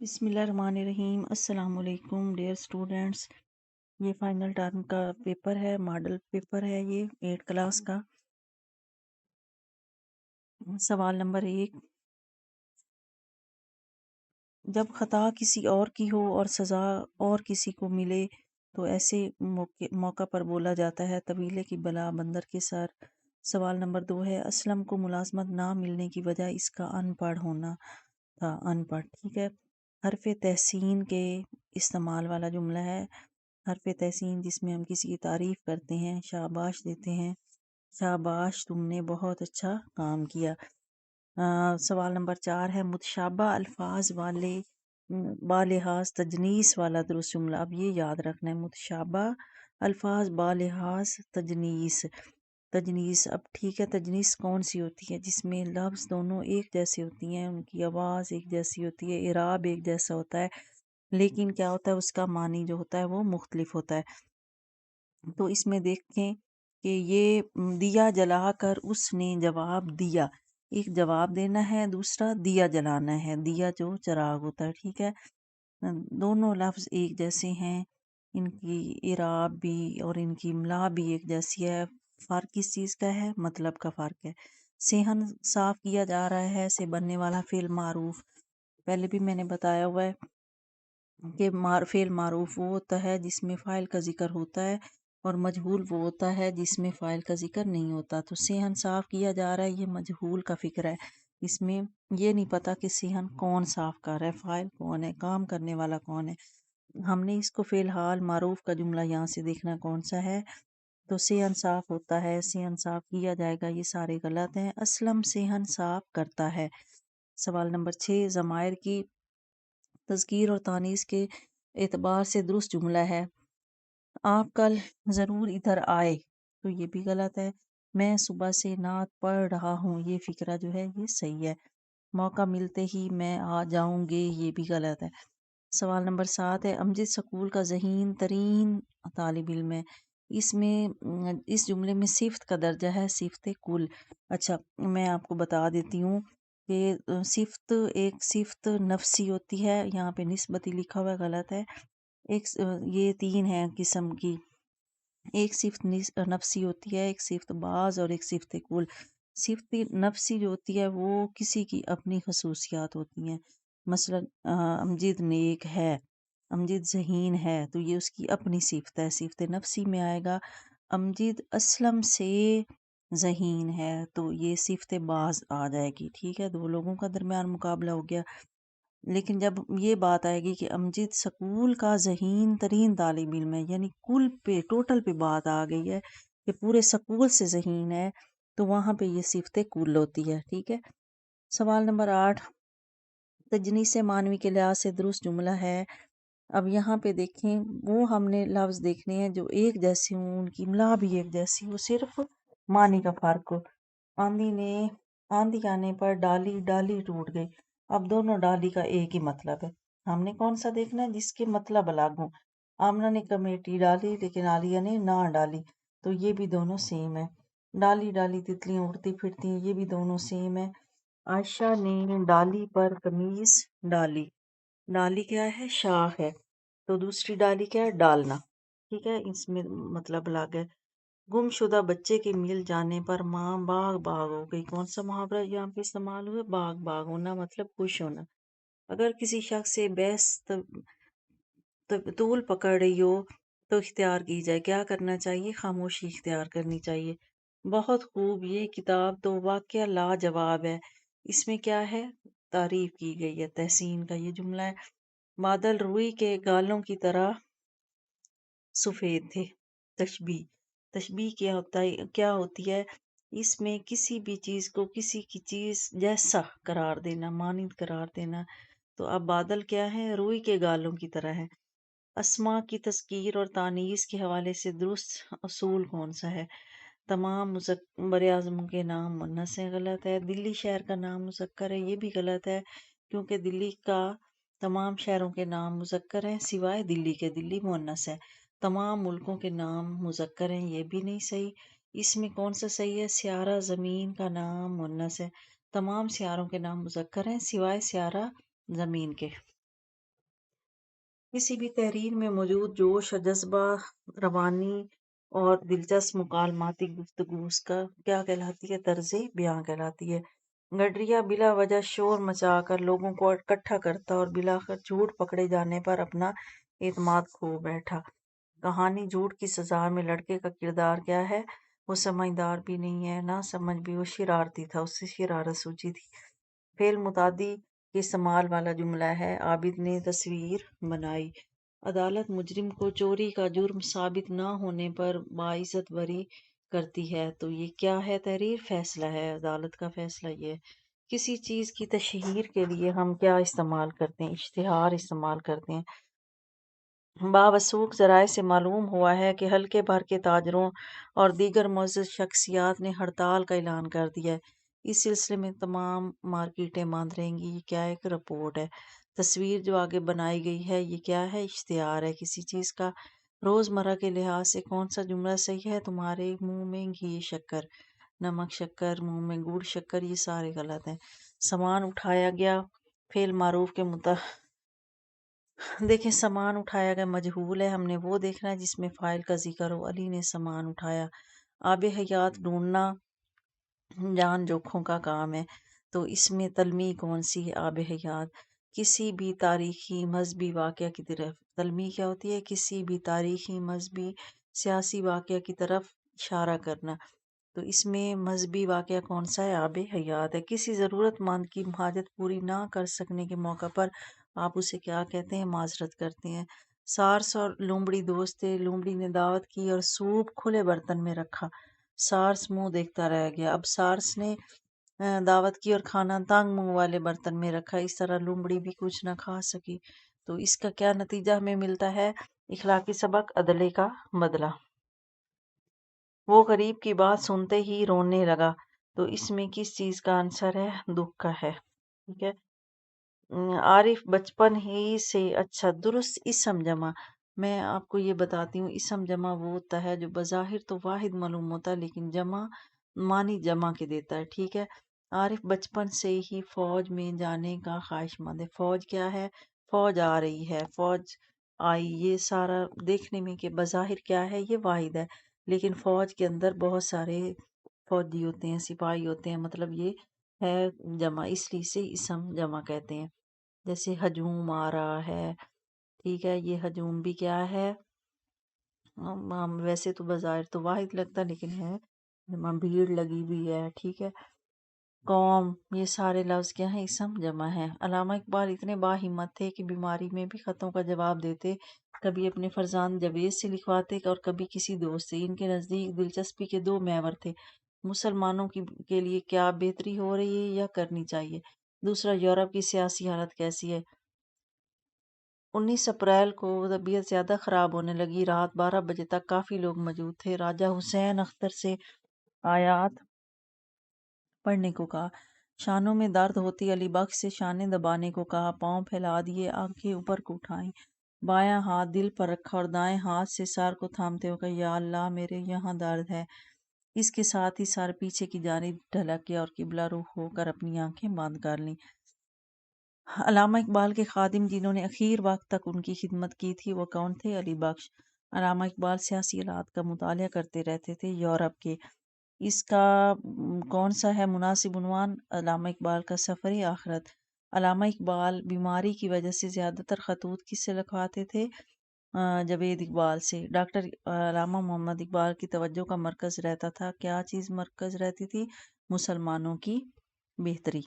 بسم اللہ الرحمن الرحیم۔ السلام علیکم ڈیئر اسٹوڈینٹس، یہ فائنل ٹرم کا پیپر ہے، ماڈل پیپر ہے، یہ 8 کلاس کا۔ سوال نمبر 1، جب خطا کسی اور کی ہو اور سزا اور کسی کو ملے تو ایسے موقع پر بولا جاتا ہے طویلے کی بلا بندر کے سر۔ سوال نمبر 2 ہے، اسلم کو ملازمت نہ ملنے کی وجہ اس کا ان پڑھ ہونا تھا۔ ان پڑھ، ٹھیک ہے۔ حرف تحسین کے استعمال والا جملہ ہے۔ حرف تحسین جس میں ہم کسی کی تعریف کرتے ہیں، شاباش دیتے ہیں، شاباش تم نے بہت اچھا کام کیا۔ سوال نمبر 4 ہے، متشابہ الفاظ والے بالحاظ تجنیس والا درست جملہ۔ اب یہ یاد رکھنا ہے، متشابہ الفاظ بالحاظ تجنیس۔ تجنیس، اب ٹھیک ہے، تجنیس کون سی ہوتی ہے؟ جس میں لفظ دونوں ایک جیسی ہوتی ہیں، ان کی آواز ایک جیسی ہوتی ہے، اعراب ایک جیسا ہوتا ہے، لیکن کیا ہوتا ہے، اس کا معنی جو ہوتا ہے وہ مختلف ہوتا ہے۔ تو اس میں دیکھیں کہ یہ دیا جلا کر اس نے جواب دیا، ایک جواب دینا ہے، دوسرا دیا جلانا ہے، دیا جو چراغ ہوتا ہے، ٹھیک ہے۔ دونوں لفظ ایک جیسے ہیں، ان کی اعراب بھی اور ان کی املا بھی ایک جیسی ہے۔ فرق کس چیز کا ہے؟ مطلب کا فرق ہے۔ صحن صاف کیا جا رہا ہے سے بننے والا فعل معروف، پہلے بھی میں نے بتایا ہوا ہے کہ فعل معروف وہ ہوتا ہے جس میں فاعل کا ذکر ہوتا ہے، اور مجہول وہ ہوتا ہے جس میں فاعل کا ذکر نہیں ہوتا۔ تو صحن صاف کیا جا رہا ہے، یہ مجہول کا فکر ہے، اس میں یہ نہیں پتا کہ صحن کون صاف کر رہا ہے، فاعل کون ہے، کام کرنے والا کون ہے۔ ہم نے اس کو فی الحال معروف کا جملہ یہاں سے دیکھنا کون سا ہے، تو صحن صاف ہوتا ہے، صحن صاف کیا جائے گا، یہ سارے غلط ہیں۔ اسلم صحن صاف کرتا ہے۔ سوال نمبر 6، ضمائر کی تذکیر اور تانیث کے اعتبار سے درست جملہ ہے۔ آپ کل ضرور ادھر آئے، تو یہ بھی غلط ہے۔ میں صبح سے نعت پڑھ رہا ہوں، یہ فقرہ جو ہے یہ صحیح ہے۔ موقع ملتے ہی میں آ جاؤں گے، یہ بھی غلط ہے۔ سوال نمبر 7 ہے، امجد سکول کا ذہین ترین طالب علم ہے۔ اس میں اس جملے میں صفت کا درجہ ہے، صفت کل۔ اچھا، میں آپ کو بتا دیتی ہوں کہ صفت ایک صفت نفسی ہوتی ہے، یہاں پہ نسبتی لکھا ہوا ہے، غلط ہے۔ ایک یہ 3 ہیں قسم کی، ایک صفت نفسی ہوتی ہے، ایک صفت بعض اور ایک صفت کل۔ صفت نفسی جو ہوتی ہے وہ کسی کی اپنی خصوصیات ہوتی ہیں، مثلا امجد نیک ہے، امجد ذہین ہے، تو یہ اس کی اپنی صفت ہے، صفت نفسی میں آئے گا۔ امجد اسلم سے ذہین ہے، تو یہ صفت بعض آ جائے گی، ٹھیک ہے، 2 لوگوں کا درمیان مقابلہ ہو گیا۔ لیکن جب یہ بات آئے گی کہ امجد سکول کا ذہین ترین طالب علم ہے، یعنی کل پہ ٹوٹل پہ بات آ گئی ہے کہ پورے سکول سے ذہین ہے، تو وہاں پہ یہ صفت کل ہوتی ہے، ٹھیک ہے۔ سوال نمبر 8، تجنیس معنوی کے لحاظ سے درست جملہ ہے۔ اب یہاں پہ دیکھیں، وہ ہم نے لفظ دیکھنے ہیں جو ایک جیسے ہوں، ان کی املا بھی ایک جیسی ہو، صرف معنی کا فرق ہو۔ آندھی آنے پر ڈالی ڈالی ٹوٹ گئی، اب دونوں ڈالی کا ایک ہی مطلب ہے، ہم نے کون سا دیکھنا ہے؟ جس کے مطلب الگ ہوں۔ آمنہ نے کمیٹی ڈالی لیکن عالیہ نے نہ ڈالی، تو یہ بھی دونوں سیم ہے۔ ڈالی ڈالی تتلیاں اڑتی پھرتی ہیں، یہ بھی دونوں سیم ہے۔ عائشہ نے ڈالی پر قمیض ڈالی، ڈالی کیا ہے؟ شاخ ہے، تو دوسری ڈالی کیا ہے؟ ڈالنا، ٹھیک ہے، اس میں مطلب الگ ہے۔ گم شدہ بچے کے مل جانے پر ماں باغ باغ ہو گئی، کون سا محاورہ یہاں پہ استعمال ہوا؟ باغ باغ ہونا، مطلب خوش ہونا۔ اگر کسی شخص سے بحث طول پکڑ رہی ہو تو اختیار کی جائے، کیا کرنا چاہیے؟ خاموشی اختیار کرنی چاہیے۔ بہت خوب، یہ کتاب تو واقعہ لاجواب ہے، اس میں کیا ہے؟ تعریف کی گئی ہے، تحسین کا یہ جملہ ہے۔ بادل روئی کے گالوں کی طرح سفید تھے۔ تشبیہ، تشبیہ کیا ہوتی ہے؟ اس میں کسی بھی چیز کو کسی کی چیز جیسا قرار دینا، مانند قرار دینا۔ تو اب بادل کیا ہے؟ روئی کے گالوں کی طرح ہے۔ اسماء کی تذکیر اور تانیث کے حوالے سے درست اصول کون سا ہے؟ تمام بر اعظموں کے نام مؤنث ہیں، غلط ہے۔ دلی شہر کا نام مذکر ہے، یہ بھی غلط ہے، کیونکہ دلی کا تمام شہروں کے نام مذکر ہیں سوائے دلی کے، دلی مؤنث ہے۔ تمام ملکوں کے نام مذکر ہیں، یہ بھی نہیں صحیح۔ اس میں کون سا صحیح ہے؟ سیارہ زمین کا نام مؤنث ہے، تمام سیاروں کے نام مذکر ہیں سوائے سیارہ زمین کے۔ کسی بھی تحریر میں موجود جوش اور جذبہ، روانی اور دلچسپ مکالماتی گفتگو اس کا کیا کہلاتی ہے؟ طرز بیاں کہلاتی ہے۔ گڈریا بلا وجہ شور مچا کر لوگوں کو اکٹھا کرتا اور بلاخر جھوٹ پکڑے جانے پر اپنا اعتماد کھو بیٹھا۔ کہانی جھوٹ کی سزا میں لڑکے کا کردار کیا ہے؟ وہ سمجھدار بھی نہیں ہے، نہ سمجھ بھی، وہ شرارتی تھا، اس سے شرارت سوچی تھی۔ فعل متعدی کے استعمال والا جملہ ہے۔ عابد نے تصویر بنائی۔ عدالت مجرم کو چوری کا جرم ثابت نہ ہونے پر باعزت بری کرتی ہے۔ تو یہ کیا ہے؟ تحریر فیصلہ ہے، عدالت کا فیصلہ یہ ہے۔ کسی چیز کی تشہیر کے لیے ہم کیا استعمال کرتے ہیں؟ اشتہار استعمال کرتے ہیں۔ باوثوق ذرائع سے معلوم ہوا ہے کہ ہلکے بھرکے تاجروں اور دیگر معزز شخصیات نے ہڑتال کا اعلان کر دیا ہے۔ اس سلسلے میں تمام مارکیٹیں بند رہیں گی۔ یہ کیا ایک رپورٹ ہے۔ تصویر جو آگے بنائی گئی ہے یہ کیا ہے؟ اشتہار ہے کسی چیز کا۔ روزمرہ کے لحاظ سے کون سا جملہ صحیح ہے؟ تمہارے منہ میں گھی شکر، نمک شکر، منہ میں گڑ شکر، یہ سارے غلط ہیں۔ سامان اٹھایا گیا، فعل معروف کے دیکھیں سامان اٹھایا گیا مجہول ہے، ہم نے وہ دیکھنا ہے جس میں فاعل کا ذکر ہو۔ علی نے سامان اٹھایا۔ آب حیات ڈھونڈنا جان جوکھوں کا کام ہے، تو اس میں تلمیح کون سی ہے؟ آب حیات۔ کسی بھی تاریخی مذہبی واقعہ کی طرف، تلمیح کیا ہوتی ہے؟ کسی بھی تاریخی مذہبی سیاسی واقعہ کی طرف اشارہ کرنا، تو اس میں مذہبی واقعہ کون سا ہے؟ آب حیات ہے۔ کسی ضرورت مند کی حاجت پوری نہ کر سکنے کے موقع پر آپ اسے کیا کہتے ہیں؟ معذرت کرتے ہیں۔ سارس اور لومڑی دوست تھے، لومڑی نے دعوت کی اور سوپ کھلے برتن میں رکھا۔ سارس منہ دیکھتا رہ گیا۔ اب سارس نے دعوت کی اور کھانا تنگ منہ والے برتن میں رکھا، اس طرح لومڑی بھی کچھ نہ کھا سکی۔ تو اس کا کیا نتیجہ ہمیں ملتا ہے؟ اخلاقی سبق، عدلے کا بدلہ۔ وہ غریب کی بات سنتے ہی رونے لگا، تو اس میں کس چیز کا عنصر ہے؟ دکھ کا ہے۔ ٹھیک ہے۔ عارف بچپن ہی سے اچھا، درست اسم جمع۔ میں آپ کو یہ بتاتی ہوں، اسم جمع وہ ہوتا ہے جو بظاہر تو واحد معلوم ہوتا ہے لیکن جمع معنی جمع کے دیتا ہے۔ ٹھیک ہے۔ عارف بچپن سے ہی فوج میں جانے کا خواہش مند ہے۔ فوج کیا ہے؟ فوج آ رہی ہے، فوج آئی، یہ سارا دیکھنے میں کہ بظاہر کیا ہے؟ یہ واحد ہے، لیکن فوج کے اندر بہت سارے فوجی ہوتے ہیں، سپاہی ہوتے ہیں، مطلب یہ ہے جمع، اس لیے سے اسم جمع کہتے ہیں۔ جیسے ہجوم آ رہا ہے، ٹھیک ہے، یہ ہجوم بھی کیا ہے؟ ویسے تو بظاہر تو واحد لگتا لیکن ہے جمع، بھیڑ لگی ہوئی ہے، ٹھیک ہے۔ قوم، یہ سارے لفظ کیا ہیں؟ اسم جمع ہیں۔ علامہ اقبال اتنے باہمت تھے کہ بیماری میں بھی خطوں کا جواب دیتے، کبھی اپنے فرزند جاوید سے لکھواتے اور کبھی کسی دوست سے۔ ان کے نزدیک دلچسپی کے دو محور تھے: مسلمانوں کے لیے کیا بہتری ہو رہی ہے یا کرنی چاہیے، دوسرا یورپ کی سیاسی حالت کیسی ہے۔ 19 اپریل کو طبیعت زیادہ خراب ہونے لگی۔ رات 12 بجے تک کافی لوگ موجود تھے۔ راجہ حسین اختر سے آیات پڑھنے کو کہا۔ شانوں میں درد ہوتی علی بخش سے شانے دبانے کو کہا۔ پاؤں پھیلا دیے، آنکھیں اوپر کو اٹھائیں، بایاں ہاتھ دل پر رکھا اور دائیں ہاتھ سے سر کو تھامتے ہوئے کہا، یا اللہ میرے یہاں درد ہے۔ اس کے ساتھ ہی سر پیچھے کی جانب ڈھلک گیا اور قبلہ رخ ہو کر اپنی آنکھیں بند کر لیں۔ علامہ اقبال کے خادم جنہوں نے اخیر وقت تک ان کی خدمت کی تھی وہ کون تھے؟ علی بخش۔ علامہ اقبال سیاسی حالات کا مطالعہ کرتے رہتے تھے یورپ کے۔ اس کا کون سا ہے مناسب عنوان؟ علامہ اقبال کا سفر آخرت۔ علامہ اقبال بیماری کی وجہ سے زیادہ تر خطوط کس سے لکھواتے تھے؟ جاوید اقبال سے۔ ڈاکٹر علامہ محمد اقبال کی توجہ کا مرکز رہتا تھا، کیا چیز مرکز رہتی تھی؟ مسلمانوں کی بہتری۔